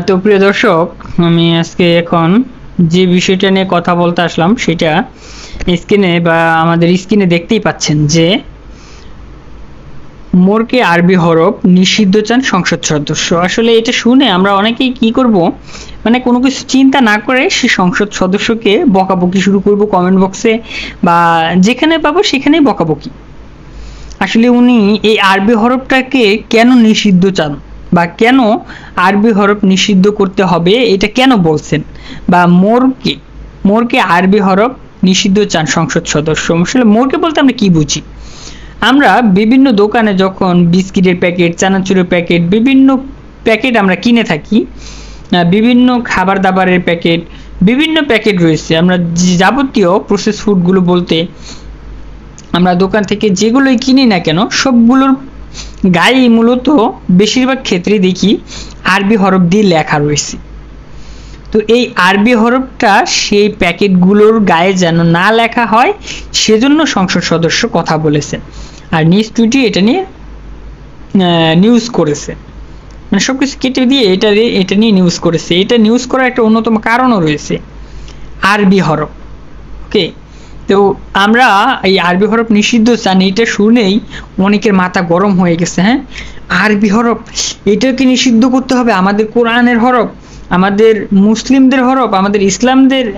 তো প্রিয় দর্শক, আমি আজকে এখন যে বিষয়টা নিয়ে কথা বলতে আসলাম সেটা স্ক্রিনে বা আমাদের স্ক্রিনে দেখতেই পাচ্ছেন যে মোরকে আরবি হরফ নিষিদ্ধ চান সংসদ সদস্য। আসলে এটা শুনে আমরা অনেকেই কি করব, মানে কোনো কিছু চিন্তা না করে সে সংসদ সদস্যকে বকাবকি শুরু করব কমেন্ট বক্সে বা যেখানে পাবো সেখানেই বকাবকি। আসলে উনি এই আরবি হরফটাকে কেন নিষিদ্ধ চান বা কেন আরবি হরফ নিষিদ্ধ করতে হবে এটা কেন বলছেন, বা মোরকে মোরকে আরবি হরফ নিষিদ্ধ চান সংসদ সদস্য। আসলে মোরকে বলতে আমরা কি বুঝি? আমরা বিভিন্ন দোকানে যখন বিস্কিটের প্যাকেট, চানাচুরের প্যাকেট, বিভিন্ন প্যাকেট আমরা কিনে থাকি, বিভিন্ন খাবার দাবারের প্যাকেট, বিভিন্ন প্যাকেট রয়েছে। আমরা যাবতীয় প্রসেস ফুডগুলো বলতে আমরা দোকান থেকে যেগুলোই কিনি না কেন সবগুলোর গায়ে মূলত বেশিরভাগ ক্ষেত্রে দেখি আরবি হরফ দিয়ে লেখা রয়েছে। তো এই আরবি হরফটা সেই প্যাকেটগুলোর গায়ে যেন না লেখা হয় সেজন্য সংসদ সদস্য কথা বলেছেন, আর নিউজ টুইটে এটা নিয়ে নিউজ করেছে, মানে সবকিছু কেটে দিয়ে এটা নিয়ে নিউজ করেছে। এটা নিউজ করার একটা অন্যতম কারণও রয়েছে, আরবি হরফ। ওকে, তো আমরা এই আরবি হরফ নিষিদ্ধ চান এটা শুনেই অনেকের মাথা গরম হয়ে গেছে। হ্যাঁ, আরবি হরফ এটাকে নিষিদ্ধ করতে হবে? আমাদের কোরআনের হরফ, আমাদের মুসলিমদের হরফ, আমাদের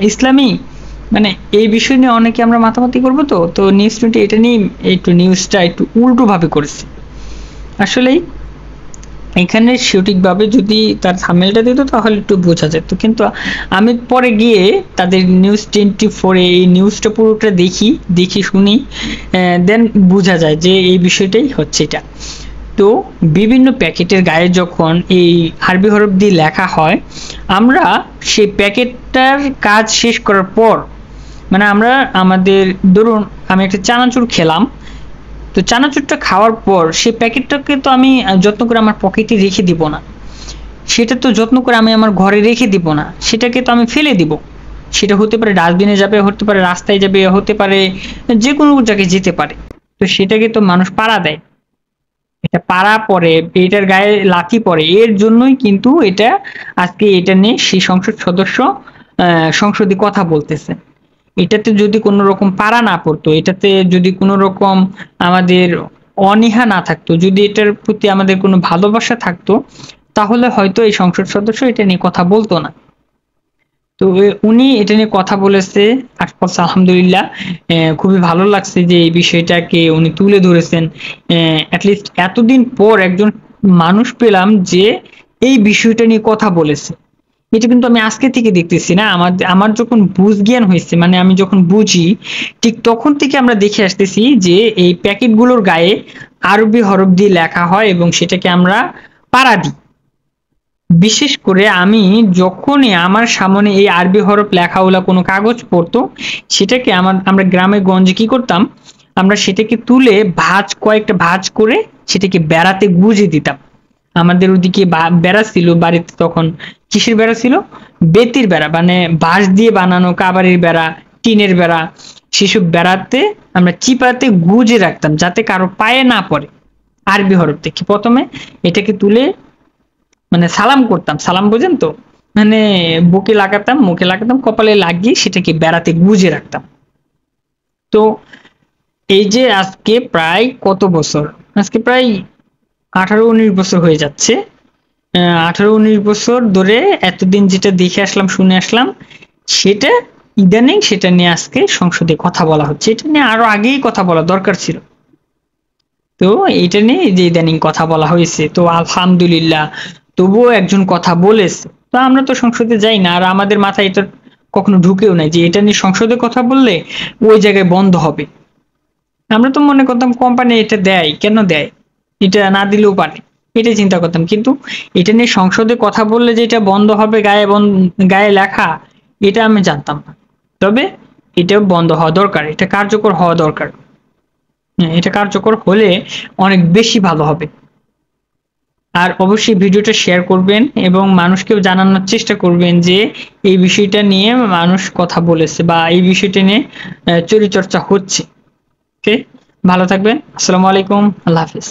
ইসলামী, মানে এই বিষয় নিয়ে অনেকে আমরা মাতামাতি করবো। তো নিউজ টোয়েন্টি এটা নিয়ে একটু নিউজটা একটু উল্টো ভাবে করেছে। আসলেই এখানে সঠিকভাবে যদি তার থাম্বনেলটা দিত তাহলে একটু বোঝা যেত, কিন্তু আমি পরে গিয়ে তাদের নিউজ 24 এই নিউজটা পুরোটা দেখি শুনি, দেন বোঝা যায় যে এই বিষয়টাই হচ্ছে এটা। তো বিভিন্ন প্যাকেটের গায়ে যখন এই আরবি হরফ দিয়ে লেখা হয়, আমরা সেই প্যাকেটটার কাজ শেষ করার পর, মানে আমরা আমাদের ধরুন আমি একটা চানাচুর খেলাম, তো চানাচুরটা খাওয়ার পর সেই প্যাকেটটাকে তো আমি যত্ন করে আমার পকেটে রেখে দিব না, সেটা তো যত্ন করে আমি আমার ঘরে রেখে দিব না, সেটাকে তো আমি ফেলে দিব। সেটা হতে পারে ডাস্টবিনে যাবে, হতে পারে রাস্তায় যাবে, হতে পারে যে কোনো জায়গায় যেতে পারে। তো সেটাকে তো মানুষ পাড়া দেয়, এটা পাড়া পড়ে, এটার গায়ে লাথি পড়ে, এর জন্যই কিন্তু এটা আজকে এটা নিয়ে সেই সংসদ সদস্য সংসদে কথা বলতেছে। এটাতে যদি কোনো রকম পাড়া না পড়তো, এটাতে যদি কোনো রকম আমাদের অনীহা না থাকতো, যদি এটার প্রতি আমাদের কোনো ভালোবাসা থাকতো, তাহলে হয়তো এই সংসদ সদস্য এটা নিয়ে কথা বলতো না। তো উনি এটা নিয়ে কথা বলেছে, আলহামদুলিল্লাহ। খুবই ভালো লাগছে যে এই বিষয়টাকে উনি তুলে ধরেছেন। অ্যাটলিস্ট এতদিন পর একজন মানুষ পেলাম যে এই বিষয়টা নিয়ে কথা বলেছে। এটা কিন্তু আমি আজকে থেকে দেখতেছি না, আমার যখন বুঝ জ্ঞান হয়েছে, মানে আমি যখন বুঝি ঠিক তখন থেকে আমরা দেখে আসতেছি যে এই প্যাকেটগুলোর গায়ে আরবি হরফ দিয়ে লেখা হয় এবং সেটাকে আমরা পাড়া দিই। বিশেষ করে আমি যখনই আমার সামনে এই আরবি হরফ লেখাওয়ালা কোনো কাগজ পড়তো, সেটাকে আমরা গ্রামে গঞ্জে কি করতাম, আমরা সেটাকে তুলে কয়েকটা ভাঁজ করে সেটাকে বেড়াতে গুজে দিতাম। আমাদের ওদিকে বেড়া ছিল বাড়িতে, তখন কিসের বেড়া ছিল? বেতির বেড়া, মানে বাঁশ দিয়ে বানানো কাবাড়ির বেড়া, টিনের বেড়া। সেসব বেড়াতে আমরা চিপাতে গুজে রাখতাম যাতে কারো পায়ে না পড়ে। আরবি হরফ থেকে প্রথমে এটাকে তুলে মানে সালাম করতাম, সালাম বোঝেন তো, মানে বুকে লাগাতাম, মুখে লাগাতাম, কপালে লাগিয়ে সেটাকে বেড়াতে গুজে রাখতাম। তো এই যে আজকে প্রায় কত বছর, আজকে প্রায় 18-19 বছর হয়ে যাচ্ছে। 18-19 বছর ধরে এতদিন যেটা দেখে আসলাম, শুনে আসলাম, সেটা ইদানিং সেটা নিয়ে আজকে সংসদে কথা বলা হচ্ছে। এটা নিয়ে আরো আগেই কথা বলা দরকার ছিল, তো এটা নিয়ে যে ইদানিং কথা বলা হয়েছে। তো আলহামদুলিল্লাহ, তবুও একজন কথা বলেছে। তো আমরা তো সংসদে যাই না, আর আমাদের মাথায় এটা কখনো ঢুকেও নাই যে এটা নিয়ে সংসদে কথা বললে ওই জায়গায় বন্ধ হবে। আমরা তো মনে করতাম কোম্পানি এটা দেয়, কেন দেয়, এটা না দিলেও পারে, এটাই চিন্তা করতাম। কিন্তু এটা নিয়ে সংসদে কথা বললে যে এটা বন্ধ হবে, গায়ে লেখা, এটা আমি জানতাম না। তবে এটাও বন্ধ হওয়া দরকার, এটা কার্যকর হওয়া দরকার। এটা কার্যকর হলে অনেক বেশি ভালো হবে। আর অবশ্যই ভিডিওটা শেয়ার করবেন এবং মানুষকেও জানানোর চেষ্টা করবেন যে এই বিষয়টা নিয়ে মানুষ কথা বলেছে বা এই বিষয়টা নিয়ে চর্চা হচ্ছে। ওকে, ভালো থাকবেন। আসসালামু আলাইকুম, আল্লাহ হাফিজ।